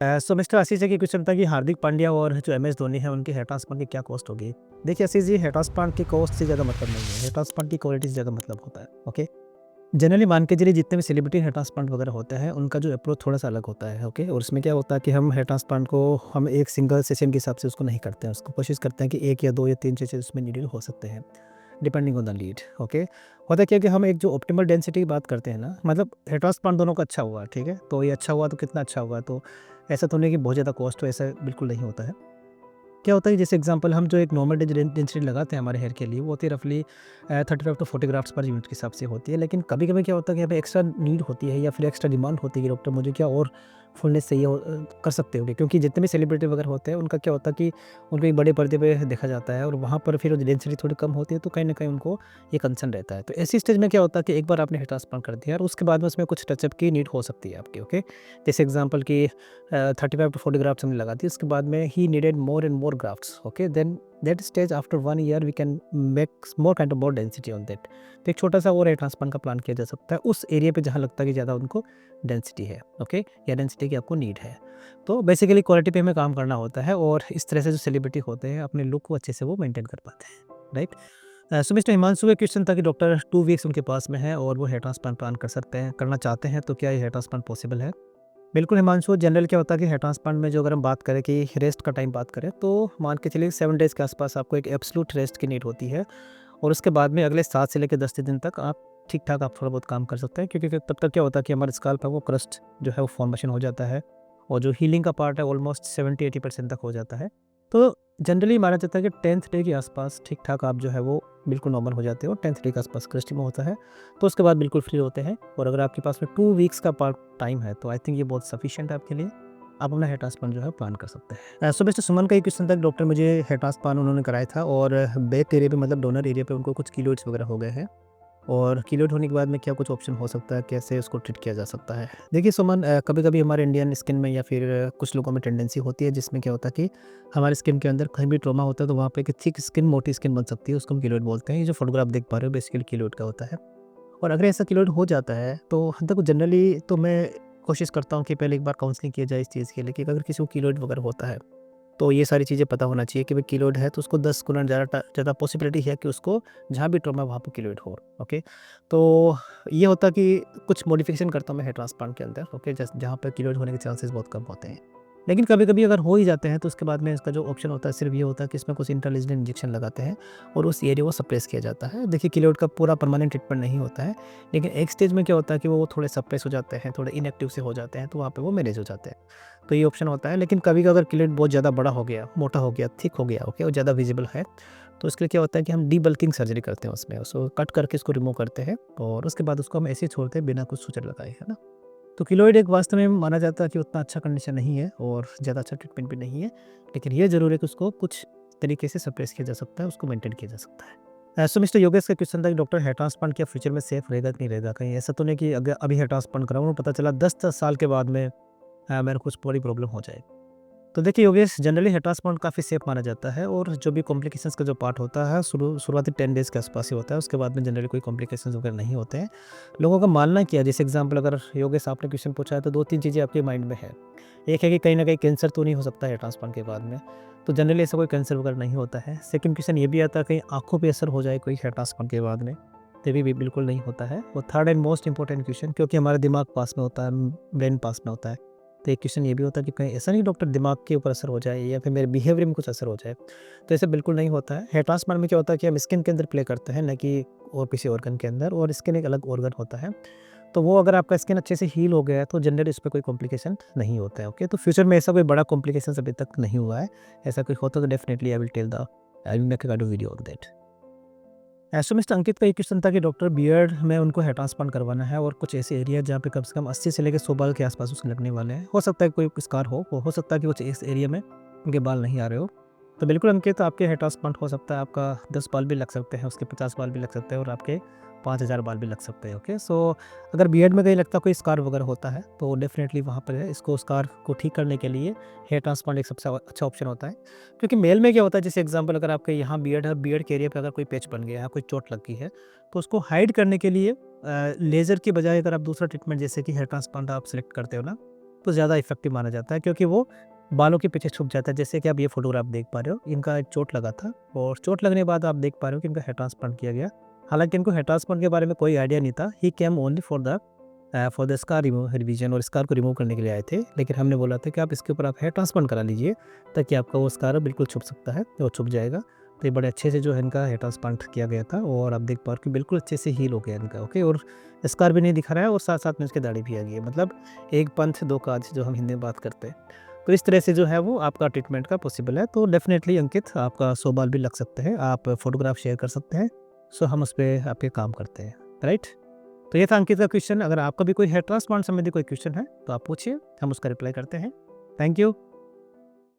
सो mister Ashish ji की question था कि हार्दिक पांड्या और जो एम एस धोनी है उनके हेयर ट्रांसप्लांट की क्या कॉस्ट होगी। देखिए आशीष जी, हेयर ट्रांसप्लांट की कॉस्ट से ज़्यादा मतलब नहीं है, हेयर ट्रांसप्लांट की क्वालिटी से ज़्यादा मतलब होता है। ओके, जनरली मान के चलिए जितने भी सेलिब्रिटी हेयर ट्रांसप्लांट वगैरह होता है उनका जो अप्रोच थोड़ा सा अलग होता है। ओके, और उसमें क्या होता है कि हम हेयर ट्रांसप्लांट को हम एक सिंगल सेशन के हिसाब से उसको नहीं करते हैं, उसको कोशिश करते हैं कि एक या दो या तीन सेशन उसमें नीडेड हो सकते हैं depending on the lead. Okay, होता क्या है कि हम एक जो ऑप्टिमल डेंसिटी की बात करते हैं ना, मतलब हेयर ट्रांसप्लांट दोनों का अच्छा हुआ, ठीक है, तो ये अच्छा हुआ तो कितना अच्छा हुआ, तो ऐसा तो नहीं कि बहुत ज़्यादा कॉस्ट हो, ऐसा बिल्कुल नहीं होता है। क्या होता है जैसे एग्जांपल हम जो एक नॉर्मल डेंसिटी लगाते हैं हमारे हेयर के लिए वो होती है रफली 35 to 40 ग्राफ्ट्स पर यूनिट के हिसाब से होती है, लेकिन कभी कभी क्या होता है कि हमें एक्स्ट्रा नीड होती है या फिर एक्स्ट्रा डिमांड होती है कि डॉक्टर मुझे क्या और फुलनेस चाहिए कर सकते होगे, क्योंकि जितने भी सेलिब्रिटी वगैरह होते हैं उनका क्या होता है कि उनको एक बड़े पर्दे पे देखा जाता है और वहाँ पर फिर डेंसिटी थोड़ी कम होती है, तो कहीं ना कहीं उनको ये कंसर्न रहता है। तो ऐसी स्टेज में क्या होता है कि एक बार आपने हेयर ट्रांसप्लांट कर दिया और उसके बाद में उसमें कुछ टचअप की नीड हो सकती है आपकी। ओके, जैसे एग्जांपल कि 35 to 40 ग्राफ्ट्स हमने लगा दी, उसके बाद में he needed more and more grafts. Okay, then that stage after 1 year we can make more kind of more density on that. तो एक छोटा सा और हेयर ट्रांसप्लांट का प्लान किया जा सकता है उस एरिया पे जहाँ लगता है कि ज़्यादा उनको डेंसिटी है। ओके, या डेंसिटी की आपको नीड है। तो बेसिकली क्वालिटी पे हमें काम करना होता है और इस तरह से जो सेलिब्रिटी होते हैं अपने लुक को अच्छे से वो मेंटेन कर पाते हैं, राइट। सो मिस्टर हिमांशु का क्वेश्चन था कि डॉक्टर 2 वीक्स उनके पास में है और वो हेयर ट्रांसप्लांट प्लान कर सकते हैं, करना चाहते हैं, तो क्या ये हेयर ट्रांसप्लांट पॉसिबल है? बिल्कुल हिमांशु, जनरल क्या होता है कि हेयर ट्रांसप्लांट में जो अगर हम बात करें कि रेस्ट का टाइम बात करें तो मान के चलिए 7 डेज़ के आसपास आपको एक एब्सोल्यूट रेस्ट की नीड होती है और उसके बाद में अगले 7 से लेकर 10 दिन तक आप ठीक ठाक आप थोड़ा बहुत काम कर सकते हैं, क्योंकि तब तक क्या होता है कि हमारे स्काल्प है वो क्रस्ट जो है वो फॉर्मेशन हो जाता है और जो हीलिंग का पार्ट है ऑलमोस्ट 70-80% तक हो जाता है। तो जनरली माना जाता है कि 10th डे के आसपास ठीक ठाक आप जो है वो बिल्कुल नॉर्मल हो जाते हो, 10th डे के आसपास क्रस्ट में होता है, तो उसके बाद बिल्कुल फ्री होते हैं। और अगर आपके पास में 2 वीक्स का पार्ट टाइम है तो आई थिंक ये बहुत सफिशिएंट है आपके लिए, आप अपना हेयर ट्रांसप्लांट जो है प्लान कर सकते हैं। सो मिस्टर सुमन का ये क्वेश्चन था, डॉक्टर मुझे हेयर ट्रांसप्लांट उन्होंने कराया था और बैक एरिया पे मतलब डोनर एरिया पे उनको कुछ कीलोइड्स वगैरह हो गए हैं और कीलोइड होने के बाद में क्या कुछ ऑप्शन हो सकता है, कैसे उसको ट्रीट किया जा सकता है? देखिए सुमन, कभी-कभी हमारे इंडियन स्किन में या फिर कुछ लोगों में टेंडेंसी होती है जिसमें क्या होता है कि हमारे स्किन के अंदर कहीं भी ट्रॉमा होता है तो वहाँ पे एक थिक स्किन, मोटी स्किन बन सकती है, उसको हम कीलोइड बोलते हैं। ये जो फोटोग्राफ देख पा रहे हो बेसिकली कीलोइड का होता है। और अगर ऐसा कीलोइड हो जाता है तो देखो जनरली तो मैं कोशिश करता हूँ कि पहले एक बार काउंसलिंग किया जाए इस चीज़ के लिए कि अगर किसी को कीलोइड वगैरह होता है तो ये सारी चीज़ें पता होना चाहिए कि भाई कीलोइड है तो उसको 10 गुना ज़्यादा पॉसिबिलिटी है कि उसको जहाँ भी ट्रॉमा है वहाँ पे कीलोइड हो। ओके, तो ये होता है कि कुछ मॉडिफिकेशन करता हूँ मैं हेयर ट्रांसप्लांट के अंदर। ओके, जहाँ पे कीलोइड होने के चांसेस बहुत कम होते हैं, लेकिन कभी कभी अगर हो ही जाते हैं तो उसके बाद में इसका जो ऑप्शन होता है सिर्फ ये होता है कि इसमें कुछ इंटरलिजन इंजेक्शन लगाते हैं और उस एरिया को सप्रेस किया जाता है। देखिए कीलोइड का पूरा परमानेंट ट्रीटमेंट नहीं होता है, लेकिन एक स्टेज में क्या होता है कि वो थोड़े सप्रेस हो जाते हैं, थोड़े इनएक्टिव से हो जाते हैं, तो वहाँ पे वो मैनेज हो जाते हैं। तो ये ऑप्शन होता है, लेकिन कभी अगर कीलोइड बहुत ज़्यादा बड़ा हो गया, मोटा हो गया, थिक हो गया, ओके, और ज़्यादा विजिबल है, तो उसके लिए क्या होता है कि हम डीबल्किंग सर्जरी करते हैं, उसमें उसको कट करके इसको रिमूव करते हैं और उसके बाद उसको हम ऐसे ही छोड़ते हैं बिना कुछ सूचर लगाए, है ना। तो कीलोइड एक वास्तव में माना जाता है कि उतना अच्छा कंडीशन नहीं है और ज़्यादा अच्छा ट्रीटमेंट भी नहीं है, लेकिन ये ज़रूर है कि उसको कुछ तरीके से सप्रेस किया जा सकता है, उसको मेंटेन किया जा सकता है। सो मिस्टर योगेश का क्वेश्चन था कि डॉक्टर हेयर ट्रांसप्लांट क्या फ्यूचर में सेफ रहेगा कि नहीं रहेगा? कहीं ऐसा तो नहीं कि अगर अभी हेयर ट्रांसप्लांट कराऊँ पता चला 10-10 साल के बाद में मेरे को कुछ बड़ी प्रॉब्लम हो जाए? तो देखिए योगेश, जनरली हेयर ट्रांसप्लांट काफ़ी सेफ माना जाता है और जो भी कॉम्प्लिकेशंस का जो पार्ट होता है शुरुआती 10 डेज़ के आसपास ही होता है, उसके बाद में जनरली कोई कॉम्प्लिकेशंस वगैरह नहीं होते हैं। लोगों का मानना क्या है, जैसे एग्जांपल अगर योगेश आपने क्वेश्चन पूछा है तो 2-3 चीज़ें आपके माइंड में है। एक है कि कहीं न कहीं कैंसर तो नहीं हो सकता हेयर ट्रांसप्लांट के बाद में, तो जनरली ऐसा कोई कैंसर वगैरह नहीं होता है। सेकंड क्वेश्चन ये भी आता है कहीं आँखों पे असर हो जाए कोई हेयर ट्रांसप्लांट के बाद में, तो भी बिल्कुल नहीं होता है। और third and most important question, क्योंकि हमारा दिमाग पास में होता है, ब्रेन पास में होता है, तो एक क्वेश्चन ये भी होता है कि कहीं ऐसा नहीं डॉक्टर दिमाग के ऊपर असर हो जाए या फिर मेरे बिहेवियर में कुछ असर हो जाए, तो ऐसा बिल्कुल नहीं होता है। हेयर ट्रांसप्लांट में क्या होता है कि हम स्किन के अंदर प्ले करते हैं, न कि और किसी ऑर्गन के अंदर, और स्किन एक अलग ऑर्गन होता है। तो वो अगर आपका स्किन अच्छे से हील हो गया है तो जनरली इस पे कोई कॉम्प्लिकेशन नहीं होता है। ओके, तो फ्यूचर में ऐसा कोई बड़ा कॉम्प्लिकेशन अभी तक नहीं हुआ है। ऐसा कोई होता तो definitely I will make a video on that. So mister Ankit का एक क्वेश्चन था कि डॉक्टर बियर्ड में उनको हेयर ट्रांसप्लांट करवाना है और कुछ ऐसे एरिया जहाँ पे कम से कम 80 से लेकर 100 बाल के आसपास उसके लगने वाले हैं। हो सकता है कोई स्कार हो सकता है कि कुछ इस एरिया में उनके बाल नहीं आ रहे हो। तो बिल्कुल अंकित, आपके हेयर ट्रांसप्लांट हो सकता है, आपका 10 बाल भी लग सकते हैं, उसके 50 बाल भी लग सकते हैं और आपके 5000 बाल भी लग सकते हैं। ओके, सो अगर बियर्ड में कहीं लगता है कोई स्कार वगैरह होता है तो डेफिनेटली वहाँ पर है इसको स्कार को ठीक करने के लिए हेयर ट्रांसप्लांट एक सबसे अच्छा ऑप्शन होता है। क्योंकि मेल में क्या होता है, जैसे एग्जांपल अगर आपके यहाँ बियर्ड है, बियर्ड के एरिया पे अगर कोई पैच बन गया है, कोई चोट लग गई है, तो उसको हाइड करने के लिए लेज़र की बजाय अगर आप दूसरा ट्रीटमेंट जैसे कि हेयर ट्रांसप्लांट आप सेलेक्ट करते हो ना, तो ज़्यादा इफेक्टिव माना जाता है, क्योंकि वो बालों के पीछे छुप जाता है। जैसे कि आप ये फोटोग्राफ देख पा रहे हो, इनका एक चोट लगा था और चोट लगने के बाद आप देख पा रहे हो कि इनका हेयर ट्रांसप्लांट किया गया। हालांकि इनको हेयर ट्रांसप्लांट के बारे में कोई आइडिया नहीं था। He came only for the scar revision, और स्कार को रिमूव करने के लिए आए थे। लेकिन हमने बोला था कि आप इसके ऊपर आप हेयर ट्रांसप्लांट करा लीजिए, ताकि आपका वो स्कार बिल्कुल छुप सकता है, वो छुप जाएगा। तो ये बड़े अच्छे से जो है इनका हेयर ट्रांसप्लांट किया गया था, और आप देख पा रहे हो कि बिल्कुल अच्छे से हील हो गया इनका। ओके, और स्कार भी नहीं दिखा रहा है, और साथ साथ में उसकी दाढ़ी भी आ गई है। मतलब एक पंथ दो काज, जो हम हिंदी में बात करते हैं। तो इस तरह से जो है वो आपका ट्रीटमेंट का पॉसिबल है। तो डेफिनेटली अंकित, आपका 100 बाल भी लग सकते हैं। आप फोटोग्राफ शेयर कर सकते हैं, सो हम उस पर आपके काम करते हैं, राइट। तो ये था अंकित का क्वेश्चन। अगर आपका भी कोई हेयर ट्रांसप्लांट संबंधी कोई क्वेश्चन है तो आप पूछिए, हम उसका रिप्लाई करते हैं। Thank you.